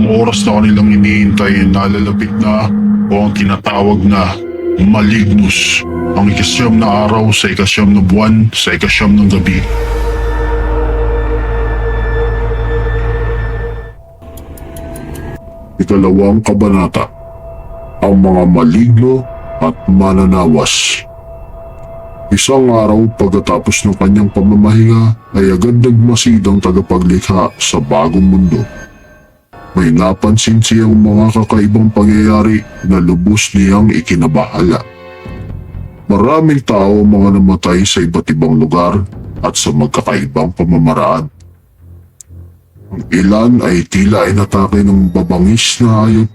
Ang oras na kanilang iniintay ay nalalapit na o ang tinatawag na Malignus. Ang ikasyam na araw sa ikasyam na buwan sa ikasyam ng gabi. Ikalawang kabanata, ang mga maligno at mananawas. Isang araw pagkatapos ng kanyang pamamahinga ay agad nagmasid ang tagapaglikha sa bagong mundo. May napansin siyang mga kakaibang pangyayari na lubos niyang ikinabahala. Maraming tao ang mga namatay sa iba't ibang lugar at sa magkakaibang pamamaraan. Ang ilan ay tila inatake ng babangis na hayop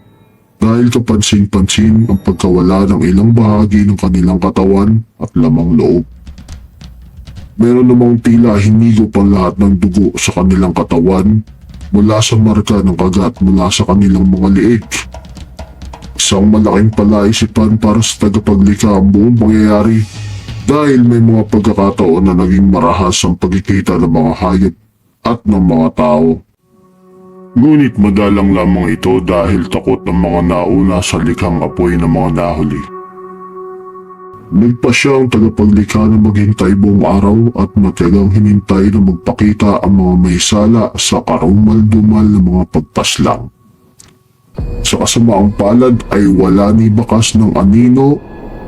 dahil kapansin-pansin ang pagkawala ng ilang bahagi ng kanilang katawan at lamang loob. Meron namang tila hinigop ang lahat ng dugo sa kanilang katawan mula sa marka ng kagat mula sa kanilang mga liig. Isang malaking palaisipan para sa tagapaglikha ang buong pangyayari dahil may mga pagkakataon na naging marahas ang pagkikita ng mga hayop at ng mga tao. Ngunit madalang lamang ito dahil takot ng mga nauna sa likhang apoy ng mga nahuli. Nagpasya ang tagapaglikha na maghintay buong araw at matiyagang hinintay na magpakita ang mga may sala sa karumal-dumal na mga pagpaslang. Sa kasamaang palad ay wala ni bakas ng anino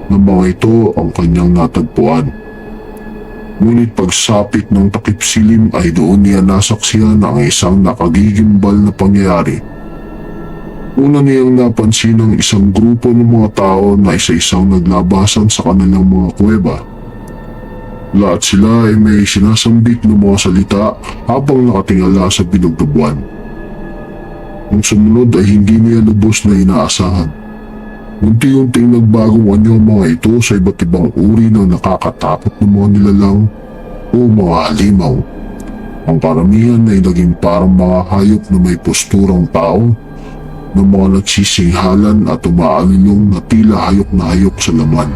na mga ito ang kanyang natagpuan. Ngunit pagsapit ng takip silim ay doon niya nasaksihan ang isang nakagigimbal na pangyayari. Una niyang napansin ang isang grupo ng mga tao na isa-isang naglabasan sa kanilang mga kuweba. Lahat sila ay may sinasambit ng mga salita habang nakatingala sa bilog na buwan. Ang sumunod ay hindi niya lubos na inaasahan. Unti-unting nagbagong anyo ang mga ito sa iba't ibang uri ng nakakatakot na mga nilalang o mga halimaw. Ang karamihan ay naging parang mga hayop na may posturang tao, ng mga nagsisinghalan at umaalilong na tila hayok sa laman.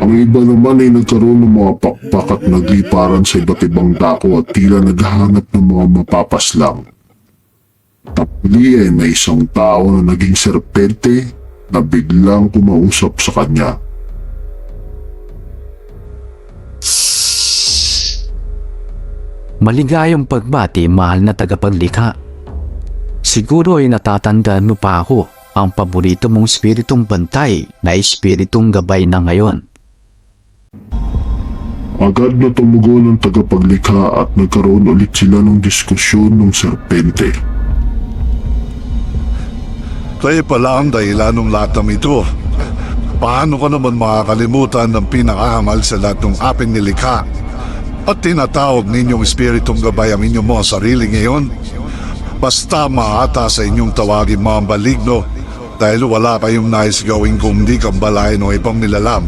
Ang iba naman ay nagkaroon ng mga pakpak at nagliparan sa iba't ibang dako at tila naghahanap ng mga mapapaslang. Tapos ay may isang tao na naging serpente na biglang kumausap sa kanya. Maligayang pagbati, mahal na tagapaglikha. Siguro ay natatandaan mo pa ako, ang paborito mong espiritong bantay na espiritong gabay na ngayon. Agad na tumugon ang tagapaglikha at nagkaroon ulit sila ng diskusyon ng serpente. Kaya pala ang dahilan ng lahat ng ito. Paano ka naman makakalimutan ng pinakahangal sa lahat ng aping nilikha at tinatawag ninyong espiritong gabay ang inyong mga sarili ngayon? Basta maata sa inyong tawagin mga maligno dahil wala kayong nais gawin kung di kambalain o ibang nilalam.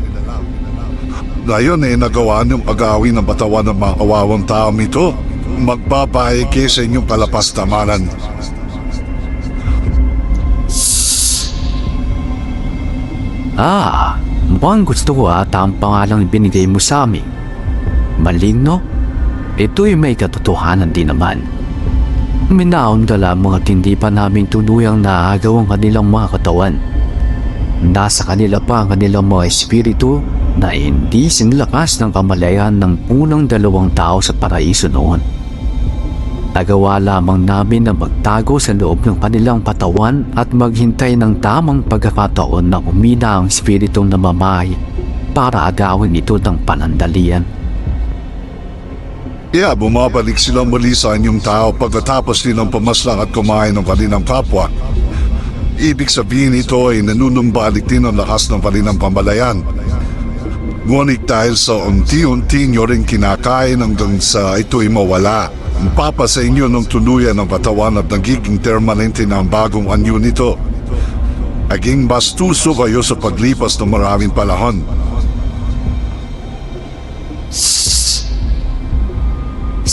Ngayon ay nagawa niyong agawin ang batawan ng mga kawawang taong ito. Magpapaiki sa inyong kalapastamanan. Mukhang gusto ko ata ang pangalang binigay mo sa amin. Maligno? Ito'y may katotohanan din naman. Minaon ka lamang at hindi pa namin tuluyang naagaw ang kanilang mga katawan. Nasa kanila pa ang kanilang mga espiritu na hindi sinlakas ng kamalayan ng unang dalawang tao sa paraiso noon. Nagawa lamang namin na magtago sa loob ng kanilang patawan at maghintay ng tamang pagkakataon na umina ang espiritong namamahay para agawin ito ng panandalian. Kaya bumabalik silang muli sa inyong tao pagkatapos nilang pamaslang at kumain ng kanilang kapwa. Ibig sabihin ito ay nanunumbalik din ang lakas ng kanilang pamalayan. Ngunit dahil sa unti-unti nyo rin kinakain hanggang sa ito'y mawala, papa sa inyo ng tuluyan ng katawan at nagiging permanente na ang bagong anyo nito. Aging bastuso kayo sa paglipas ng maraming panahon.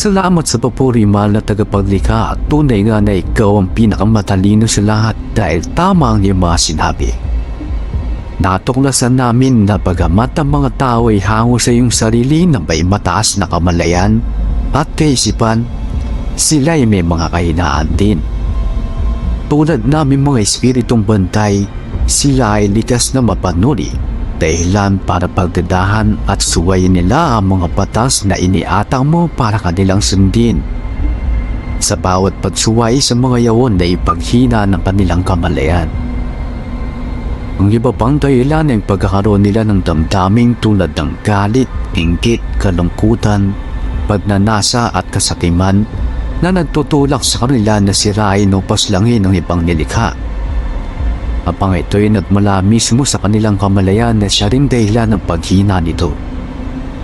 Salamat sa papuri, mahal na tagapaglikha, at tunay nga na ikaw ang pinakamatalino sa lahat dahil tama ang iyong mga sinabi. Natuklasan namin na bagamat ang mga tao ay hango sa iyong sarili na may mataas na kamalayan at kaisipan, sila ay may mga kahinaan din. Tulad namin mga espiritong bantay, sila ay likas na mapanuri dahilan para pagdadahan at suwayin nila ang mga batas na iniatang mo para kanilang sundin. Sa bawat pagsuway sa mga yaon na ipaghina ng kanilang kamalayan. Ang iba pang dahilan ay pagkakaroon nila ng damdaming tulad ng galit, inggit, kalungkutan, pagnanasa at kasakiman na nagtutulak sa kanila na sirain o paslangin ng ibang nilikha. Habang ito'y nagmula mismo sa kanilang kamalayan na siya ring dahilan ng paghina nito.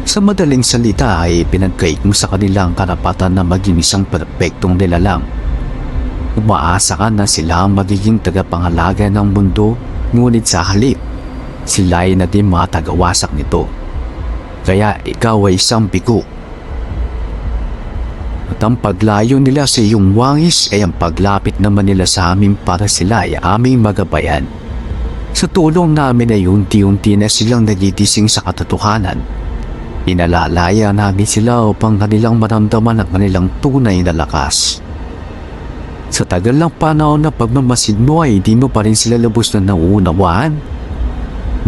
Sa madaling salita ay pinagkaig mo sa kanilang karapatan na maging isang perpektong nilalang. Umaasa ka na sila ang magiging tagapangalaga ng mundo, ngunit sa halip, sila ay naging mga tagawasak nito. Kaya ikaw ay isang bigo. At ang paglayo nila sa iyong wangis ay ang paglapit naman nila sa amin para sila ay aming magabayan. Sa tulong namin ay unti-unti na silang nagigising sa katotohanan. Inalalaya namin sila upang kanilang maramdaman ang kanilang tunay na lakas. Sa tagal ng panahon na pagmamasid mo ay hindi mo pa rin sila lubos na nauunawaan.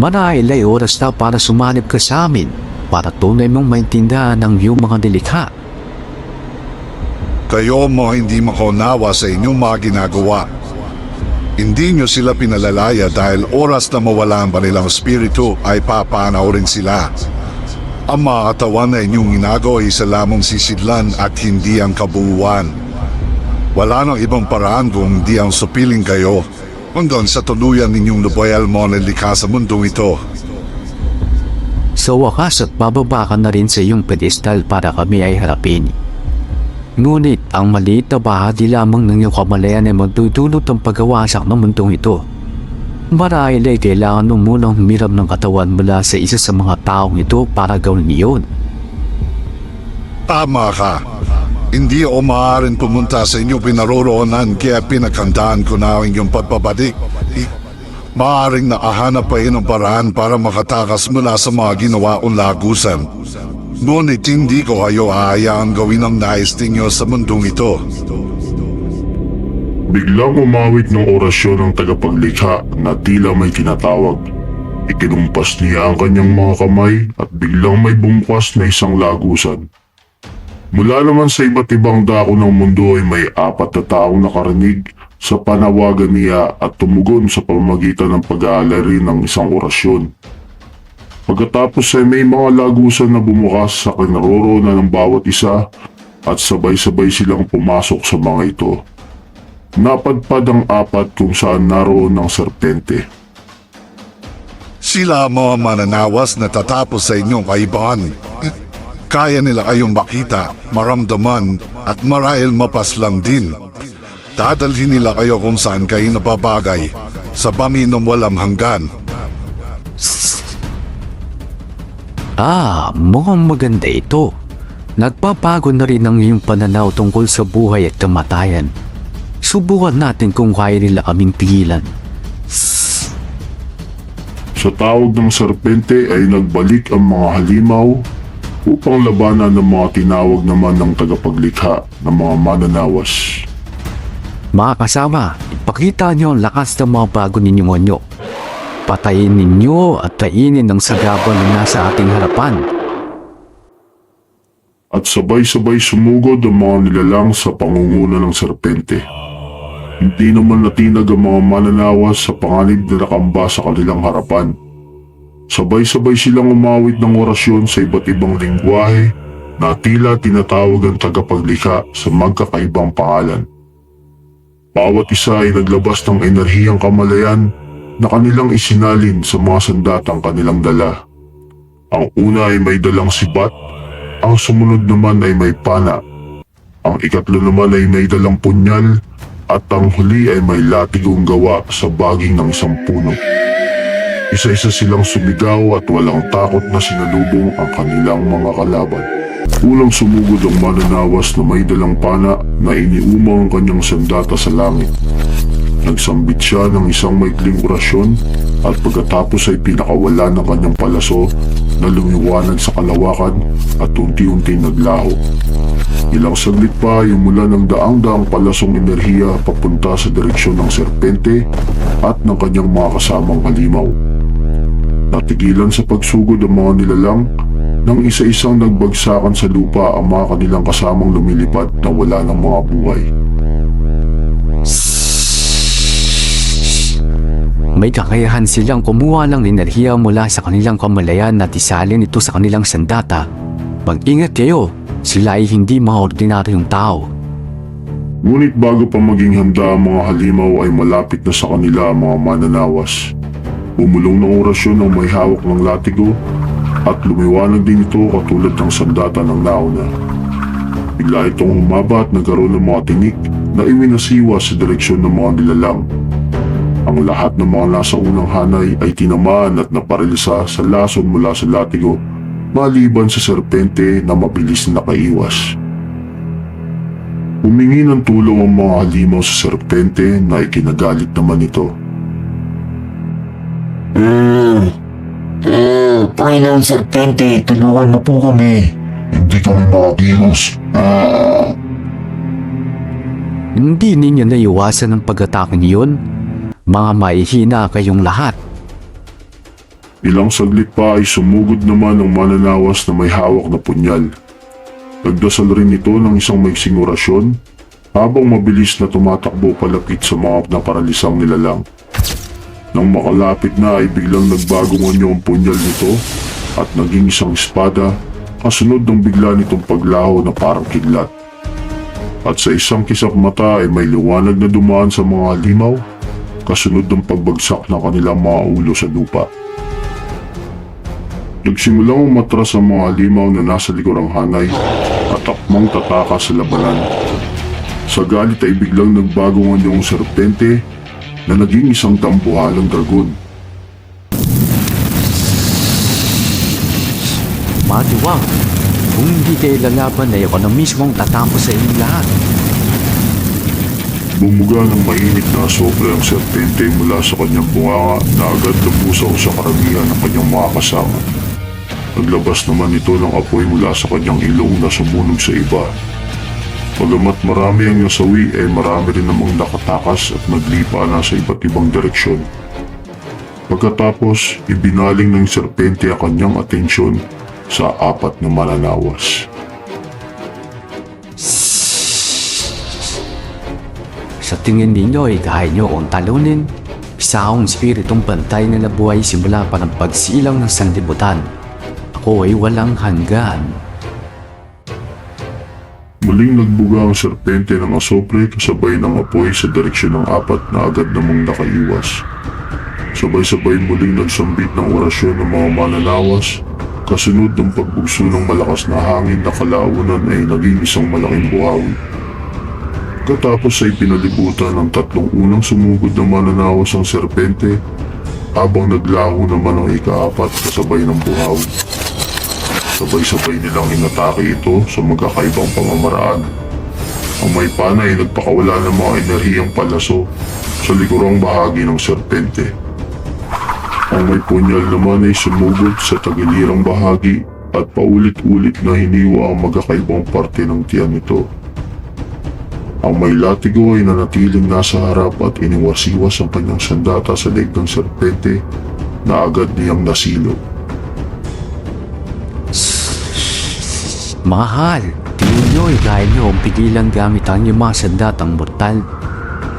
Marahil ay oras na para sumanib ka sa amin para tunay mong maintindihan ang iyong mga nilikha. Kayo mo hindi makaunawa sa inyong mga ginagawa. Hindi nyo sila pinalalaya dahil oras na mawala ang kanilang espiritu ay papanaw rin sila. Ang mga katawan na inyong ginagawa ay isa lamang sisidlan at hindi ang kabuuan. Wala nang ibang paraan kung hindi ang supiling kayo hanggang sa tuluyan ninyong lubayal mo na likha sa mundong ito. Sa wakas at bababa ka na rin sa iyong pedestal para kami ay harapin. Ngunit ang maliit na bahagi lamang ng iyong kamalayan ay magdudulot ng pagkawasak ng mundong ito. Marahil ay kailangan mo munang humiram ng katawan mula sa isa sa mga taong ito para gawin iyon. Tama ka. Hindi ako maaaring pumunta sa inyong pinaroroonan kaya pinaghandaan ko na ang inyong pagpabalik. Maaaring nakahanap pa ng paraan para makatakas mula sa mga ginawa kong lagusan. Ngunit hindi ko kayo hahayaang gawin ang nais ninyo sa mundong ito. Biglang umawit ng orasyon ng tagapaglikha na tila may tinatawag. Ikinumpas niya ang kanyang mga kamay at biglang may bumukas na isang lagusan. Mula naman sa iba't ibang dako ng mundo ay may 4 na taong nakarinig sa panawagan niya at tumugon sa pamamagitan ng pag-aalari ng isang orasyon. Pagkatapos ay may mga lagusan na bumukas sa kinaroroonan ng bawat isa at sabay-sabay silang pumasok sa mga ito. Napadpad ang 4 kung saan naroon ang serpente. Sila mga mananawas na tatapos sa inyong kaibahan. Kaya nila kayong makita, maramdaman at marahil mapaslang din. Dadalhin nila kayo kung saan kayo napabagay sa baminong walang hanggan. Mukhang maganda ito. Nagpapago na rin ang iyong pananaw tungkol sa buhay at kamatayan. Subukan natin kung kaya nila kaming pigilan. Sa tawag ng serpente ay nagbalik ang mga halimaw upang labanan ng mga tinawag naman ng tagapaglikha ng mga mananawas. Mga kasama, ipakita niyo ang lakas ng mga bago ninyong anyo. Patayin ninyo at kainin ang sagabal na nasa ating harapan. At sabay-sabay sumugod ang mga nilalang sa pangunguna ng serpente. Hindi naman natinag ang mga mananawas sa panganib na nakamba sa kanilang harapan. Sabay-sabay silang umawit ng orasyon sa iba't ibang lingwahe na tila tinatawag ang tagapaglikha sa magkakaibang pangalan. Bawat isa ay naglabas ng enerhiyang kamalayan na kanilang isinalin sa mga sandatang kanilang dala. Ang una ay may dalang sibat, ang sumunod naman ay may pana, ang ikatlo naman ay may dalang punyal, at ang huli ay may latigong gawa sa baging ng isang puno. Isa-isa silang sumigaw at walang takot na sinalubong ang kanilang mga kalaban. Unang sumugod ang mananawas na may dalang pana na iniumang ang kanyang sandata sa langit. Nagsambit siya ng isang maikling orasyon at pagkatapos ay pinakawala ng kanyang palaso na lumiwanag sa kalawakan at unti-unti naglaho. Ilang saglit pa ay mula ng daang-daang palasong enerhiya papunta sa direksyon ng serpente at ng kanyang mga kasamang halimaw. Natigilan sa pagsugod ang mga nilalang nang isa-isang nagbagsakan sa lupa ang mga kanilang kasamang lumilipad na wala ng mga buhay. May kakayahan silang kumuha ng enerhiya mula sa kanilang kamalayan at isalin ito sa kanilang sandata. Mag-ingat kayo, sila ay hindi mga ordinaryong tao. Ngunit bago pa maging handa ang mga halimaw ay malapit na sa kanila ang mga mananawas. Bumulong ng orasyon ng may hawak ng latigo at lumiwanag din ito katulad ng sandata ng nauna. Bigla itong humaba at nagkaroon ng mga tinik na iwinasiwa sa direksyon ng mga nilalang. Ang lahat ng mga nasa unang hanay ay tinamaan at naparilsa sa lason mula sa latigo, maliban sa serpente na mabilis na nakaiwas. Humingi ng tulong ang mga halimaw sa serpente na ikinagalit naman ito. Panginoon Serpente, tulungan mo po kami. Hindi kami makakilos. Hindi ninyo naiwasan ang pag-atake niyon? Mga mahihina kayong lahat. Ilang saglit pa ay sumugod naman ang mananawas na may hawak na punyal. Nagdasal rin ito ng isang maiksing orasyon habang mabilis na tumatakbo palapit sa mga naparalisang nilalang. Nang makalapit na ay biglang nagbagong anyo ang punyal nito at naging isang espada, kasunod ng bigla nitong paglaho na parang kidlat. At sa isang kisap mata ay may liwanag na dumaan sa mga halimaw, kasunod ng pagbagsak ng kanilang mga ulo sa lupa. Nagsimulang umatras ang mga halimaw na nasa likurang hanay at takmang tataka sa labanan. Sa galit ay biglang nagbagong anyong serpente na naging isang tambuhalang dragon. Madiwang, kung hindi kayo lalaban ay ako na mismong tatampo sa inyong lahat. Bumuga ng mainit na asopre ang serpente mula sa kanyang bunganga na agad nabusaw sa karamihan ng kanyang mga kasama. Naglabas naman ito ng apoy mula sa kanyang ilong na sumunog sa iba. Bagamat marami ang nasawi ay marami rin namang nakatakas at naglipa na sa iba't ibang direksyon. Pagkatapos, ibinaling ng serpente ang kanyang atensyon sa apat na mananawas. Sa tingin ninyo ay kaya nyo akong talunin? Isa akong espiritong bantay na nabuhay simula pa ng pagsilang ng sanlibutan. Ako ay walang hanggan. Muling nagbuga ang serpente ng asopre kasabay ng apoy sa direksyon ng apat na agad namang nakaiwas. Sabay-sabay muling nagsambit ng orasyon ng mga mananawas, kasunod ng pagbugso ng malakas na hangin na kalaunan ay naging isang malaking buhawi. Katapos ay pinalibutan ng tatlong unang sumugod na mananawas ang serpente, habang naglaho naman ang ikaapat kasabay ng buhawi. Sabay-sabay nilang inatake ito sa magkakaibang pamamaraan. Ang may pana ay nagpakawala ng mga enerhiyang palaso sa likurang bahagi ng serpente. Ang may punyal naman ay sumugod sa tagilirang bahagi at paulit-ulit na hiniwa ang magkakaibang parte ng tiyan nito. Ang may latigo ay nanatiling nasa harap at iniwasiwas ang kanyang sandata sa leg ng serpente na agad niyang nasilot. Mahal, tingin nyo ay kaya nyo ang pigilan gamit ang inyong mga sandatang mortal.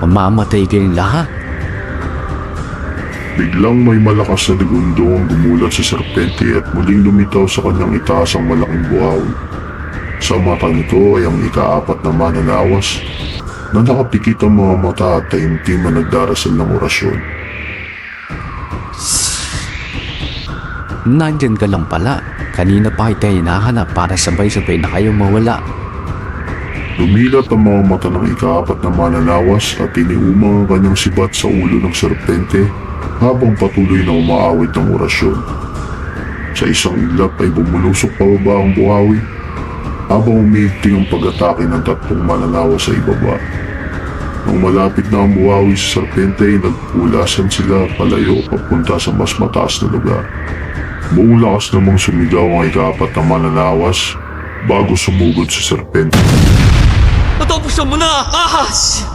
Mamamatay kayong lahat. Biglang may malakas na ligundo ang gumulat sa serpente at muling lumitaw sa kanyang itaas ang malaking buhawi. Sa mata nito ay ang ikaapat na mananawas na nakapikit ang mga mata at taimtim na nagdarasal ng orasyon. Nandyan ka lang pala. Kanina pa kita hinahanap para sabay-sabay na kayong mawala. Lumilat ang mga mata ng ikaapat na mananawas at iniumang ang kanyang sibat sa ulo ng serpente habang patuloy na umaawit ng orasyon. Sa isang iglap ay bumulusok pababa ang buhawi habang umiigting ang pag-atake ng tatlong mananawas sa ibaba. Nang malapit na ang buhawi sa serpente ay nagpulasan sila palayo papunta sa mas mataas na lugar. Buong lakas namang sumigaw ang ikaapat na mananawas bago sumugod sa serpente. Buksan mo na! Ahas!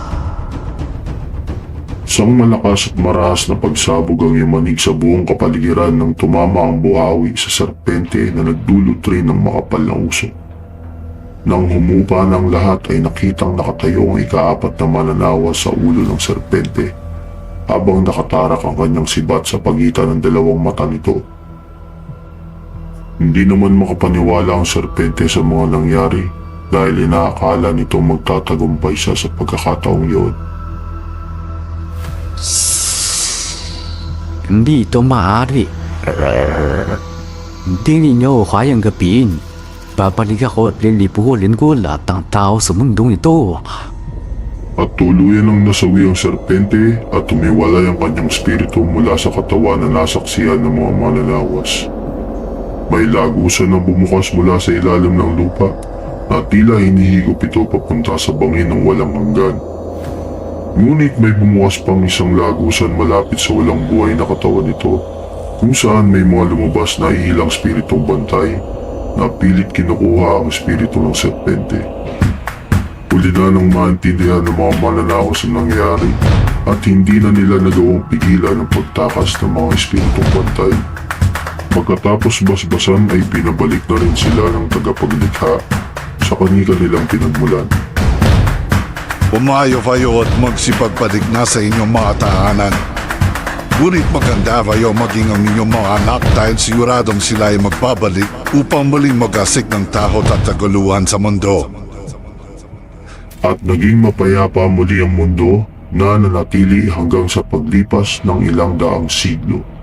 Isang malakas at marahas na pagsabog ang yumanig sa buong kapaligiran nang tumama ang buhawi sa serpente na nagdulot rin ng makapal na usok. Nang humupa ng lahat ay nakitang nakatayo ang ikaapat na mananawa sa ulo ng serpente habang nakatarak ang kanyang sibat sa pagitan ng dalawang mata nito. Hindi naman makapaniwala ang serpente sa mga nangyari dahil inaakala nito magtatagumpay siya sa pagkakataong yun. Hindi ito maaari. Hindi ninyo kayang gapiin. Babalik ako at lilipuhulin ko lahat ng tao sa mundong ito. At tuluyan ang nasawi ang serpente at tumiwalay ang kanyang spirito mula sa katawan na nasaksihan ng mga mananawas. May lagusan na bumukas mula sa ilalim ng lupa na tila hinihigop ito papunta sa bangin ng walang hanggan. Ngunit may bumukas pang isang lagusan malapit sa walang buhay na katawan nito kung saan may mga lumabas na ihilang spiritong bantay na pilit kinukuha ang espiritu ng serpente. Huli na nang maintindihan ng mga mananawas ang nangyari at hindi na nila nagawang pigilan ang pagtakas ng mga espiritong bantay. Pagkatapos basbasan ay pinabalik na rin sila ng tagapaglikha sa kanilang pinagmulan. Pumayo kayo at magsipagpadigna sa inyong mga tahanan. Ngunit maganda kayo maging ang inyong mga anak dahil siguradong sila ay magbabalik upang muling mag-asik ng takot at kaguluhan sa mundo. At naging mapayapa muli ang mundo na nanatili hanggang sa paglipas ng ilang daang siglo.